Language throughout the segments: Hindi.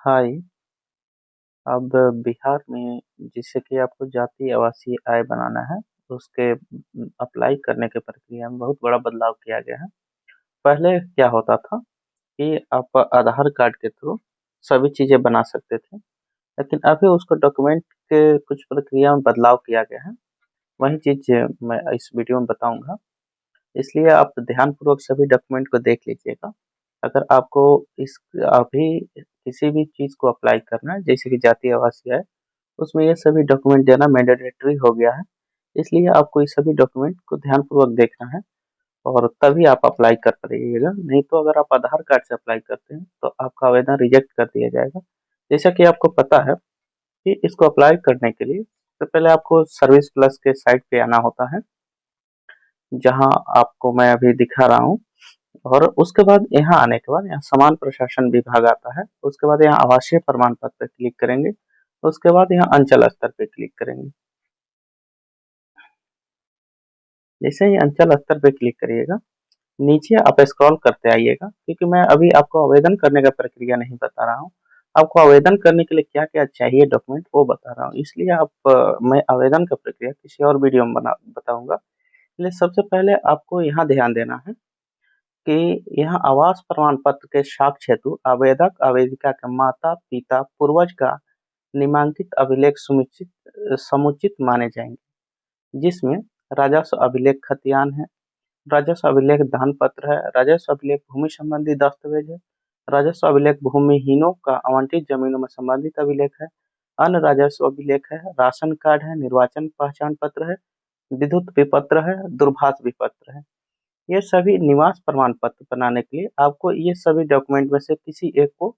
हाय। अब बिहार में जैसे कि आपको जातीय आवासीय आय बनाना है, तो उसके अप्लाई करने के प्रक्रिया में बहुत बड़ा बदलाव किया गया है। पहले क्या होता था कि आप आधार कार्ड के थ्रू सभी चीज़ें बना सकते थे, लेकिन अभी उसको डॉक्यूमेंट के कुछ प्रक्रिया में बदलाव किया गया है। वही चीज़ मैं इस वीडियो में बताऊँगा, इसलिए आप ध्यानपूर्वक सभी डॉक्यूमेंट को देख लीजिएगा। अगर आपको इस अभी किसी भी चीज़ को अप्लाई करना है, जैसे कि जातीय आवासीय आय, उसमें ये सभी डॉक्यूमेंट देना मैंडेटरी हो गया है। इसलिए आपको ये सभी डॉक्यूमेंट को ध्यानपूर्वक देखना है और तभी आप अप्लाई कर पाइएगा। नहीं तो अगर आप आधार कार्ड से अप्लाई करते हैं तो आपका आवेदन रिजेक्ट कर दिया जाएगा। जैसा कि आपको पता है कि इसको अप्लाई करने के लिए तो पहले आपको सर्विस प्लस के साइट पे आना होता है, जहाँ आपको मैं अभी दिखा रहा हूँ। और उसके बाद यहाँ आने के बाद यहाँ समान प्रशासन विभाग आता है। उसके बाद यहाँ आवासीय प्रमाण पत्र पे क्लिक करेंगे। उसके बाद यहाँ अंचल स्तर पे क्लिक करेंगे। जैसे ही अंचल स्तर पे क्लिक करिएगा, नीचे आप स्क्रॉल करते आइएगा, क्योंकि मैं अभी आपको आवेदन करने का प्रक्रिया नहीं बता रहा हूँ। आपको आवेदन करने के लिए क्या-क्या चाहिए डॉक्यूमेंट वो बता रहा हूँ। इसलिए मैं आवेदन का प्रक्रिया किसी और वीडियो में बताऊँगा। इसलिए सबसे पहले आपको यहाँ ध्यान देना है कि यहाँ आवास प्रमाण पत्र के साक्ष्य हेतु आवेदक आवेदिका के माता-पिता पूर्वज का नामांकित अभिलेख समुचित माने जाएँगे, जिसमें राजस्व अभिलेख खतियान है, राजस्व अभिलेख दान पत्र है, राजस्व अभिलेख भूमि संबंधी दस्तावेज है, राजस्व अभिलेख भूमिहीनों का आवंटित जमीनों में संबंधित अभिलेख है, अन्य राजस्व अभिलेख है, राशन कार्ड है, निर्वाचन पहचान पत्र है, विद्युत विपत्र है, दूरभाष विपत्र है। ये सभी निवास प्रमाण पत्र बनाने के लिए आपको ये सभी डॉक्यूमेंट में से किसी एक को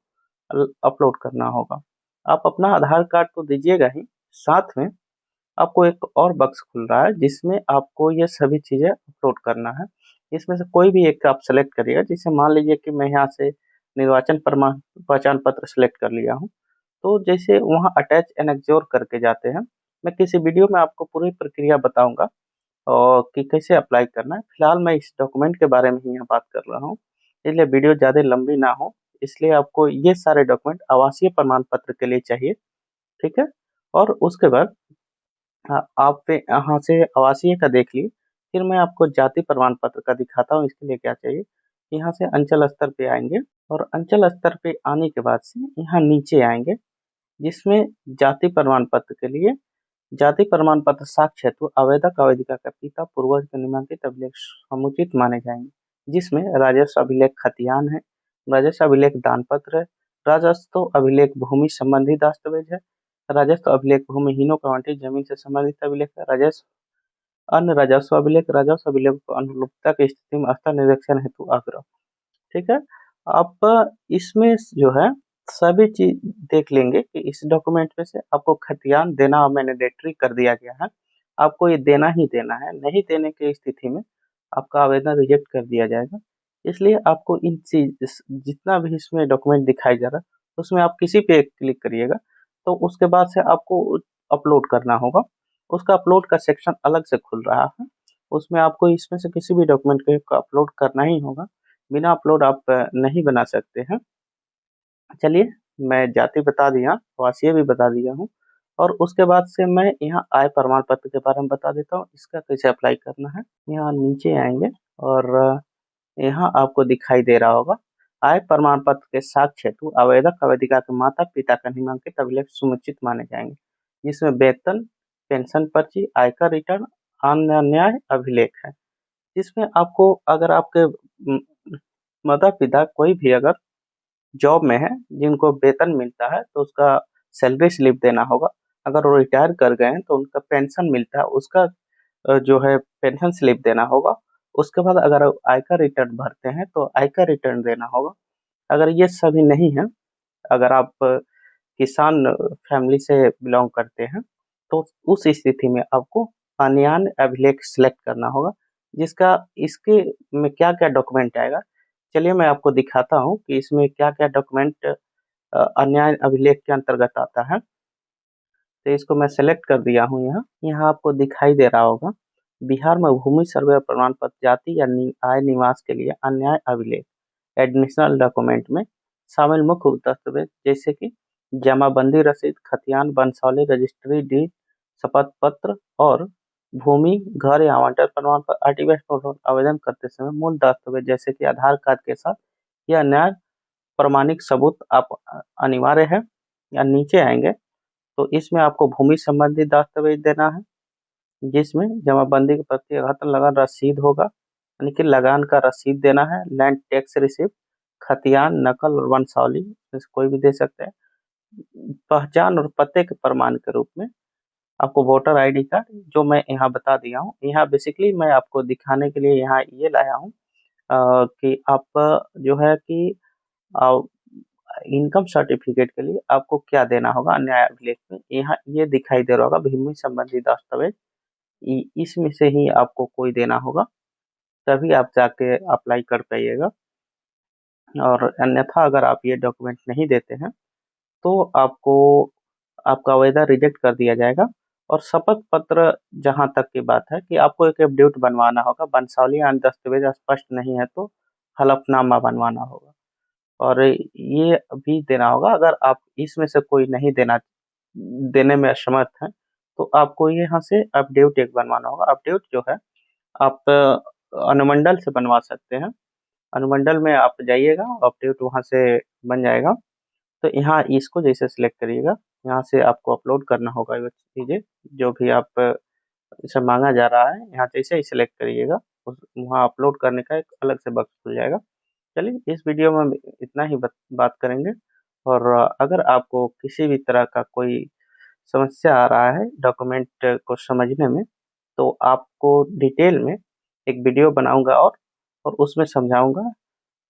अपलोड करना होगा। आप अपना आधार कार्ड तो दीजिएगा ही, साथ में आपको एक और बक्स खुल रहा है जिसमें आपको ये सभी चीज़ें अपलोड करना है। इसमें से कोई भी एक आप सेलेक्ट करिएगा। जैसे मान लीजिए कि मैं यहाँ से निर्वाचन प्रमाण पहचान पत्र सेलेक्ट कर लिया हूँ। तो जैसे वहाँ अटैच एनेक्स्योर करके जाते हैं, मैं किसी वीडियो में आपको पूरी प्रक्रिया बताऊँगा और कि कैसे अप्लाई करना है। फिलहाल मैं इस डॉक्यूमेंट के बारे में ही यहाँ बात कर रहा हूँ, इसलिए वीडियो ज़्यादा लंबी ना हो, इसलिए आपको ये सारे डॉक्यूमेंट आवासीय प्रमाण पत्र के लिए चाहिए, ठीक है? और उसके बाद आप यहाँ से आवासीय का देख लिए, फिर मैं आपको जाति प्रमाण पत्र का दिखाता हूँ इसके लिए क्या चाहिए। यहाँ से अंचल स्तर पे आएँगे और अंचल स्तर पे आने के बाद से यहाँ नीचे आएँगे, जिसमें जाति प्रमाण पत्र के लिए जाति प्रमाण पत्र साक्ष्य हेतु आवेदक आवेदिका का पिता पूर्वज के निम्नलिखित अभिलेख समुचित माने जाएंगे, जिसमें राजस्व अभिलेख खतियान है, राजस्व अभिलेख दान पत्र है, राजस्व अभिलेख भूमि संबंधी दस्तावेज है, राजस्व अभिलेख भूमिहीनों का आवंटित जमीन से संबंधित अभिलेख है, राजस्व अन्य राजस्व अभिलेख को अनुरूपता की स्थिति में स्थल निरीक्षण हेतु आग्रह। ठीक है? आप इसमें जो है सभी चीज़ देख लेंगे कि इस डॉक्यूमेंट में से आपको खतियान देना मैंडेटरी कर दिया गया है। आपको ये देना ही देना है, नहीं देने की स्थिति में आपका आवेदन रिजेक्ट कर दिया जाएगा। इसलिए आपको इन चीज़ जितना भी इसमें डॉक्यूमेंट दिखाई जा रहा है, उसमें आप किसी पे क्लिक करिएगा, तो उसके बाद से आपको अपलोड करना होगा। उसका अपलोड का सेक्शन अलग से खुल रहा है, उसमें आपको इसमें से किसी भी डॉक्यूमेंट को अपलोड करना ही होगा। बिना अपलोड आप नहीं बना सकते हैं। चलिए, मैं जाति बता दिया, आवासीय भी बता दिया हूँ और उसके बाद से मैं यहाँ आय प्रमाण पत्र के बारे में बता देता हूँ, इसका कैसे अप्लाई करना है। यहाँ नीचे आएँगे और यहाँ आपको दिखाई दे रहा होगा, आय प्रमाण पत्र के साक्ष्य हेतु आवेदक आवेदिका के माता-पिता का निम्नलिखित अभिलेख समुचित माने जाएँगे, जिसमें वेतन, पेंशन पर्ची, आयकर रिटर्न, अन्य न्याय अभिलेख है। जिसमें आपको अगर आपके माता-पिता कोई भी अगर जॉब में है, जिनको वेतन मिलता है, तो उसका सैलरी स्लिप देना होगा। अगर वो रिटायर कर गए हैं, तो उनका पेंशन मिलता है, उसका जो है पेंशन स्लिप देना होगा। उसके बाद अगर आयकर रिटर्न भरते हैं, तो आयकर रिटर्न देना होगा। अगर ये सभी नहीं है, अगर आप किसान फैमिली से बिलॉन्ग करते हैं, तो उस स्थिति में आपको अन्यान्य अभिलेख सेलेक्ट करना होगा, जिसका इसके में क्या-क्या डॉक्यूमेंट आएगा। चलिए मैं आपको दिखाता हूँ कि इसमें क्या-क्या डॉक्यूमेंट अन्याय अभिलेख के अंतर्गत आता है। तो इसको मैं सेलेक्ट कर दिया हूँ यहाँ। यहाँ आपको दिखाई दे रहा होगा, बिहार में भूमि सर्वे प्रमाण पत्र जाति या आय निवास के लिए अन्याय अभिलेख एडिशनल डॉक्यूमेंट में शामिल मुख्य दस्तावेज जैसे कि जमाबंदी रसीद, खतियान, बंसाली रजिस्ट्री डीड, शपथ पत्र और भूमि, घर या आवंटन प्रमाण पर आरटीआई फॉर्म आवेदन करते समय मूल दस्तावेज जैसे कि आधार कार्ड के साथ या न्याय प्रमाणिक सबूत आप अनिवार्य है। या नीचे आएंगे तो इसमें आपको भूमि संबंधी दस्तावेज देना है, जिसमें जमाबंदी की प्रति लगातार लगान रसीद होगा, यानी कि लगान का रसीद देना है। लैंड टैक्स रिसिप्ट, खतियान, नकल और वंशावली इसमें से कोई भी दे सकते हैं। पहचान और पते के प्रमाण के रूप में आपको वोटर आईडी कार्ड, जो मैं यहाँ बता दिया हूँ। यहाँ बेसिकली मैं आपको दिखाने के लिए यहाँ ये लाया हूँ कि आप जो है कि इनकम सर्टिफिकेट के लिए आपको क्या देना होगा न्याय अभिलेख में। यहाँ ये दिखाई दे रहा होगा भूमि संबंधी दस्तावेज, इसमें से ही आपको कोई देना होगा, तभी आप जाके अप्लाई कर पाइएगा। और अन्यथा अगर आप ये डॉक्यूमेंट नहीं देते हैं तो आपको आपका आवेदन रिजेक्ट कर दिया जाएगा। और शपथ पत्र जहाँ तक की बात है कि आपको एक एफिडेविट बनवाना होगा, वंशावली या अन्य दस्तावेज स्पष्ट नहीं है तो हलफनामा बनवाना होगा और ये भी देना होगा। अगर आप इसमें से कोई नहीं देने में असमर्थ हैं तो आपको यहाँ से एफिडेविट एक बनवाना होगा। एफिडेविट जो है आप अनुमंडल से बनवा सकते हैं। अनुमंडल में आप जाइएगा, एफिडेविट वहाँ से बन जाएगा। तो यहाँ इसको जैसे सिलेक्ट करिएगा, यहाँ से आपको अपलोड करना होगा ये चीज़ें जो भी आप इसे मांगा जा रहा है। यहाँ जैसे ही सिलेक्ट करिएगा वहाँ अपलोड करने का एक अलग से बक्स खुल जाएगा। चलिए इस वीडियो में हम इतना ही बात करेंगे। और अगर आपको किसी भी तरह का कोई समस्या आ रहा है डॉक्यूमेंट को समझने में तो आपको डिटेल में एक वीडियो बनाऊंगा और उसमें समझाऊंगा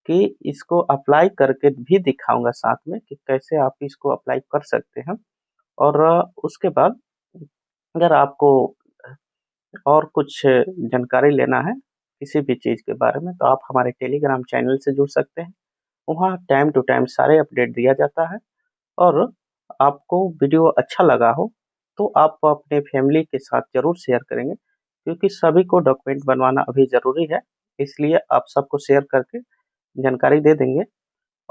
कि इसको अप्लाई करके भी दिखाऊंगा साथ में कि कैसे आप इसको अप्लाई कर सकते हैं। और उसके बाद अगर आपको और कुछ जानकारी लेना है किसी भी चीज़ के बारे में तो आप हमारे टेलीग्राम चैनल से जुड़ सकते हैं। वहाँ टाइम टू टाइम सारे अपडेट दिया जाता है। और आपको वीडियो अच्छा लगा हो तो आप अपने फैमिली के साथ ज़रूर शेयर करेंगे, क्योंकि सभी को डॉक्यूमेंट बनवाना अभी ज़रूरी है। इसलिए आप सबको शेयर करके जानकारी दे देंगे।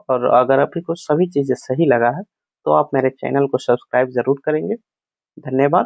और अगर आपको सभी चीज़ें सही लगा है तो आप मेरे चैनल को सब्सक्राइब ज़रूर करेंगे। धन्यवाद।